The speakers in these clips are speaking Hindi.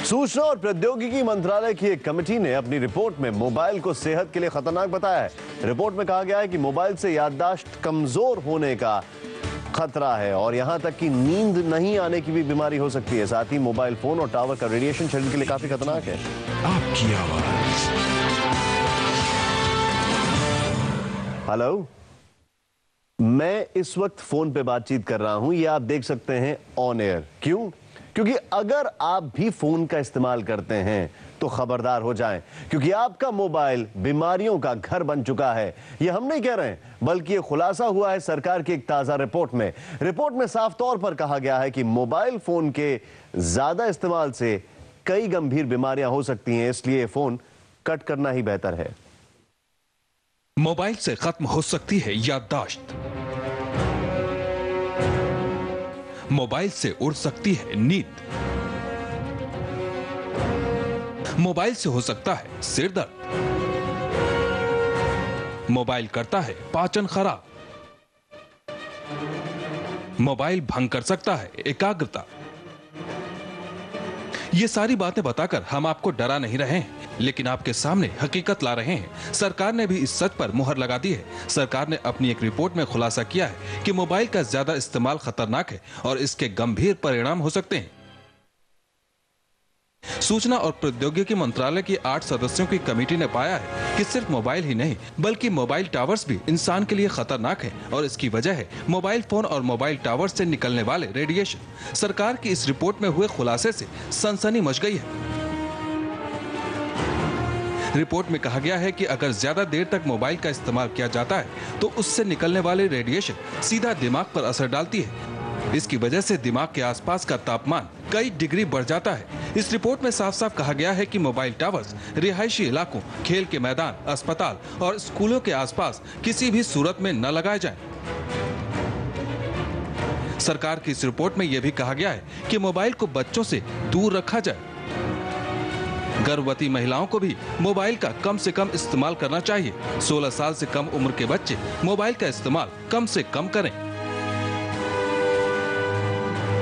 सूचना और प्रौद्योगिकी मंत्रालय की एक कमेटी ने अपनी रिपोर्ट में मोबाइल को सेहत के लिए खतरनाक बताया है। रिपोर्ट में कहा गया है कि मोबाइल से याददाश्त कमजोर होने का खतरा है और यहां तक कि नींद नहीं आने की भी बीमारी हो सकती है। साथ ही मोबाइल फोन और टावर का रेडिएशन शरीर के लिए काफी खतरनाक है। आपकी आवाज। हेलो, मैं इस वक्त फोन पे बातचीत कर रहा हूं, ये आप देख सकते हैं ऑन एयर। क्यों? क्योंकि अगर आप भी फोन का इस्तेमाल करते हैं तो खबरदार हो जाएं, क्योंकि आपका मोबाइल बीमारियों का घर बन चुका है। ये हम नहीं कह रहे हैं, बल्कि ये खुलासा हुआ है सरकार की एक ताजा रिपोर्ट में। रिपोर्ट में साफ तौर पर कहा गया है कि मोबाइल फोन के ज्यादा इस्तेमाल से कई गंभीर बीमारियां हो सकती हैं, इसलिए फोन कट करना ही बेहतर है। मोबाइल से खत्म हो सकती है याददाश्त, मोबाइल से उड़ सकती है नींद, मोबाइल से हो सकता है सिर दर्द, मोबाइल करता है पाचन खराब, मोबाइल भंग कर सकता है एकाग्रता। ये सारी बातें बताकर हम आपको डरा नहीं रहे हैं, लेकिन आपके सामने हकीकत ला रहे हैं। सरकार ने भी इस सच पर मुहर लगा दी है। सरकार ने अपनी एक रिपोर्ट में खुलासा किया है कि मोबाइल का ज्यादा इस्तेमाल खतरनाक है और इसके गंभीर परिणाम हो सकते हैं। सूचना और प्रौद्योगिकी मंत्रालय की 8 सदस्यों की कमेटी ने पाया है कि सिर्फ मोबाइल ही नहीं, बल्कि मोबाइल टावर्स भी इंसान के लिए खतरनाक है और इसकी वजह है मोबाइल फोन और मोबाइल टावर्स से निकलने वाले रेडिएशन। सरकार की इस रिपोर्ट में हुए खुलासे से सनसनी मच गई है। रिपोर्ट में कहा गया है कि अगर ज्यादा देर तक मोबाइल का इस्तेमाल किया जाता है तो उससे निकलने वाले रेडिएशन सीधा दिमाग पर असर डालती है। इसकी वजह से दिमाग के आसपास का तापमान कई डिग्री बढ़ जाता है। इस रिपोर्ट में साफ साफ कहा गया है कि मोबाइल टावर्स रिहायशी इलाकों, खेल के मैदान, अस्पताल और स्कूलों के आसपास किसी भी सूरत में न लगाए जाएं। सरकार की इस रिपोर्ट में यह भी कहा गया है कि मोबाइल को बच्चों से दूर रखा जाए। गर्भवती महिलाओं को भी मोबाइल का कम से कम इस्तेमाल करना चाहिए। 16 साल से कम उम्र के बच्चे मोबाइल का इस्तेमाल कम से कम करें।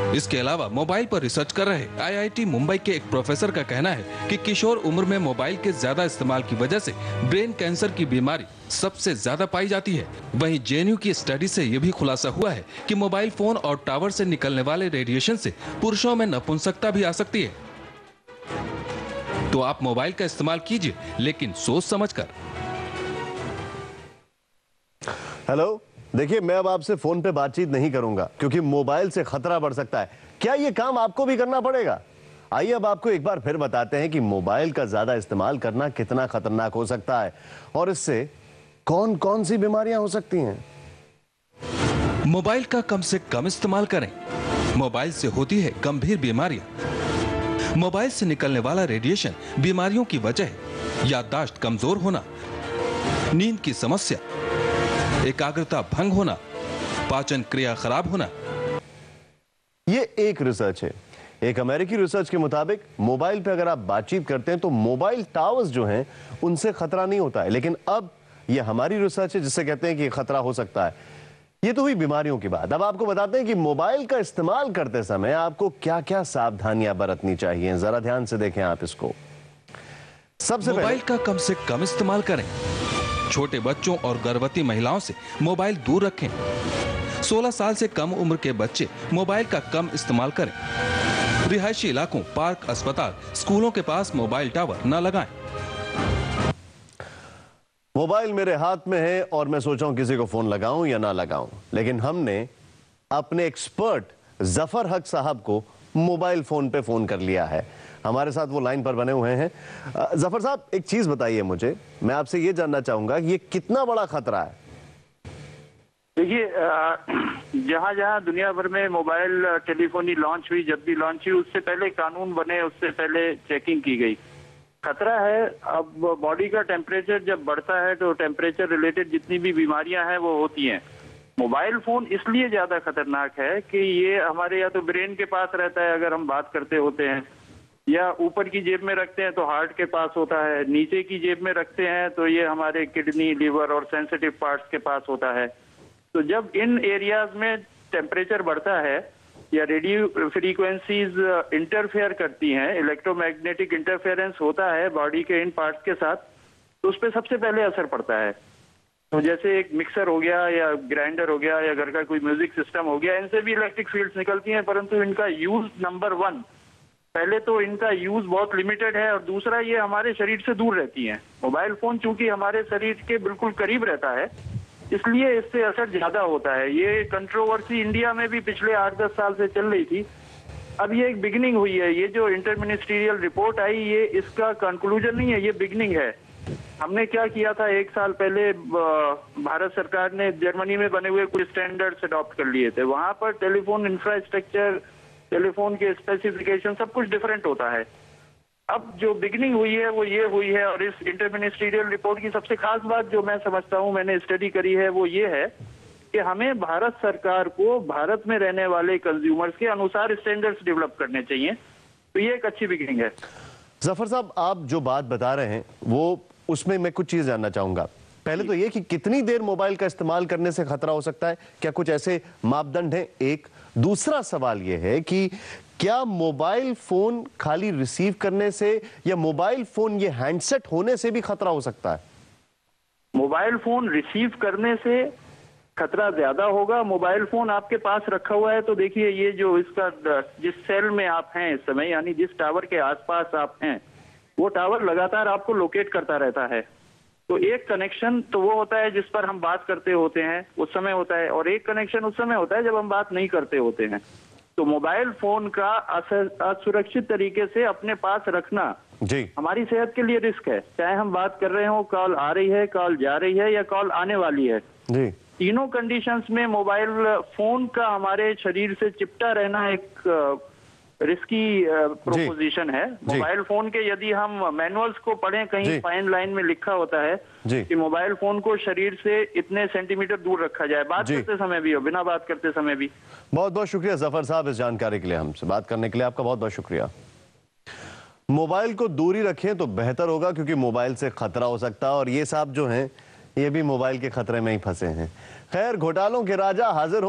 इसके अलावा मोबाइल पर रिसर्च कर रहे आईआईटी मुंबई के एक प्रोफेसर का कहना है कि किशोर उम्र में मोबाइल के ज्यादा इस्तेमाल की वजह से ब्रेन कैंसर की बीमारी सबसे ज्यादा पाई जाती है। वहीं जेएनयू की स्टडी से यह भी खुलासा हुआ है कि मोबाइल फोन और टावर से निकलने वाले रेडिएशन से पुरुषों में नपुंसकता भी आ सकती है। तो आप मोबाइल का इस्तेमाल कीजिए, लेकिन सोच समझकर। हेलो, देखिए, मैं अब आपसे फोन पे बातचीत नहीं करूंगा क्योंकि मोबाइल से खतरा बढ़ सकता है। क्या ये काम आपको भी करना पड़ेगा? आइए अब आपको एक बार फिर बताते हैं कि मोबाइल का ज्यादा इस्तेमाल करना कितना खतरनाक हो सकता है और इससे कौन कौन सी बीमारियां हो सकती हैं। मोबाइल का कम से कम इस्तेमाल करें। मोबाइल से होती है गंभीर बीमारियां। मोबाइल से निकलने वाला रेडिएशन बीमारियों की वजह है याददाश्त कमजोर होना, नींद की समस्या, एकाग्रता भंग होना, पाचन क्रिया खराब होना। ये एक रिसर्च है। एक अमेरिकी रिसर्च के मुताबिक मोबाइल पे अगर आप बातचीत करते हैं तो मोबाइल टावर्स जो हैं उनसे खतरा नहीं होता है, लेकिन अब ये हमारी रिसर्च है जिससे कहते हैं कि खतरा हो सकता है। ये तो हुई बीमारियों की बात। अब आपको बताते हैं कि मोबाइल का इस्तेमाल करते समय आपको क्या क्या सावधानियां बरतनी चाहिए। जरा ध्यान से देखें आप इसको। सबसे पहले मोबाइल का कम से कम इस्तेमाल करें। छोटे बच्चों और गर्भवती महिलाओं से मोबाइल दूर रखें। 16 साल से कम उम्र के बच्चे मोबाइल का कम इस्तेमाल करें। रिहायशी इलाकों, पार्क, अस्पताल, स्कूलों के पास मोबाइल टावर न लगाएं। मोबाइल मेरे हाथ में है और मैं सोच रहा हूं किसी को फोन लगाऊं या ना लगाऊं, लेकिन हमने अपने एक्सपर्ट जफर हक साहब को मोबाइल फोन पे फोन कर लिया है। हमारे साथ वो लाइन पर बने हुए हैं। जफर साहब, एक चीज बताइए मुझे, मैं आपसे ये जानना चाहूंगा कि ये कितना बड़ा खतरा है? देखिए, जहाँ जहाँ दुनिया भर में मोबाइल टेलीफोनी लॉन्च हुई, जब भी लॉन्च हुई उससे पहले कानून बने, उससे पहले चेकिंग की गई। खतरा है। अब बॉडी का टेम्परेचर जब बढ़ता है तो टेम्परेचर रिलेटेड जितनी भी बीमारियां हैं वो होती हैं। मोबाइल फोन इसलिए ज्यादा खतरनाक है कि ये हमारे या तो ब्रेन के पास रहता है अगर हम बात करते होते हैं, या ऊपर की जेब में रखते हैं तो हार्ट के पास होता है, नीचे की जेब में रखते हैं तो ये हमारे किडनी, लिवर और सेंसिटिव पार्ट्स के पास होता है। तो जब इन एरियाज में टेम्परेचर बढ़ता है या रेडियो फ्रीक्वेंसीज इंटरफेयर करती हैं, इलेक्ट्रोमैग्नेटिक इंटरफेरेंस होता है बॉडी के इन पार्ट्स के साथ, तो उस पर सबसे पहले असर पड़ता है। तो जैसे एक मिक्सर हो गया या ग्राइंडर हो गया या घर का कोई म्यूजिक सिस्टम हो गया, इनसे भी इलेक्ट्रिक फील्ड्स निकलती हैं, परंतु इनका यूज नंबर 1, पहले तो इनका यूज बहुत लिमिटेड है, और दूसरा ये हमारे शरीर से दूर रहती हैं। मोबाइल फोन चूंकि हमारे शरीर के बिल्कुल करीब रहता है, इसलिए इससे असर ज्यादा होता है। ये कंट्रोवर्सी इंडिया में भी पिछले 8-10 साल से चल रही थी। अब ये एक बिगिनिंग हुई है। ये जो इंटर मिनिस्ट्रियल रिपोर्ट आई, ये इसका कंक्लूजन नहीं है, ये बिगिनिंग है। हमने क्या किया था, 1 साल पहले भारत सरकार ने जर्मनी में बने हुए कुछ स्टैंडर्ड्स अडॉप्ट कर लिए थे। वहां पर टेलीफोन इंफ्रास्ट्रक्चर, टेलीफोन के स्पेसिफिकेशन सब कुछ डिफरेंट होता है। अब जो बिगिनिंग हुई है वो ये हुई है, और इस इंटर मिनिस्ट्रियल रिपोर्ट की सबसे खास बात जो मैं समझता हूँ, मैंने स्टडी करी है, वो ये है कि हमें भारत सरकार को भारत में रहने वाले कंज्यूमर्स के अनुसार स्टैंडर्ड्स डेवलप करने चाहिए। तो ये एक अच्छी बिगिनिंग है। जफर साहब, आप जो बात बता रहे हैं वो उसमें मैं कुछ चीज जानना चाहूंगा। पहले तो ये कि कितनी देर मोबाइल का इस्तेमाल करने से खतरा हो सकता है, क्या कुछ ऐसे मापदंड हैं? एक दूसरा सवाल ये है कि क्या मोबाइल फोन खाली रिसीव करने से या मोबाइल फोन ये हैंडसेट होने से भी खतरा हो सकता है? मोबाइल फोन रिसीव करने से खतरा ज्यादा होगा। मोबाइल फोन आपके पास रखा हुआ है तो देखिए, ये जो इसका जिस सेल में आप हैं इस समय, यानी जिस टावर के आसपास आप हैं, वो टावर लगातार आपको लोकेट करता रहता है। तो एक कनेक्शन तो वो होता है जिस पर हम बात करते होते हैं, उस समय होता है, और एक कनेक्शन उस समय होता है जब हम बात नहीं करते होते हैं। तो मोबाइल फोन का असुरक्षित तरीके से अपने पास रखना जी हमारी सेहत के लिए रिस्क है। चाहे हम बात कर रहे हो, कॉल आ रही है, कॉल जा रही है, या कॉल आने वाली है, जी, तीनों कंडीशंस में मोबाइल फोन का हमारे शरीर से चिपटा रहना एक रिस्की प्रोपोजिशन है। मोबाइल फोन के यदि हम मैनुअल्स को पढ़ें, कहीं फाइन लाइन में लिखा होता है कि मोबाइल फोन को शरीर से इतने सेंटीमीटर दूर रखा जाए, बात करते समय भी और बिना बात करते समय भी। बहुत बहुत शुक्रिया जफर साहब इस जानकारी के लिए, हमसे बात करने के लिए आपका बहुत बहुत शुक्रिया। मोबाइल को दूरी रखें तो बेहतर होगा, क्योंकि मोबाइल से खतरा हो सकता है, और ये साहब जो हैं ये भी मोबाइल के खतरे में ही फंसे हैं। खैर, घोटालों के राजा हाजिर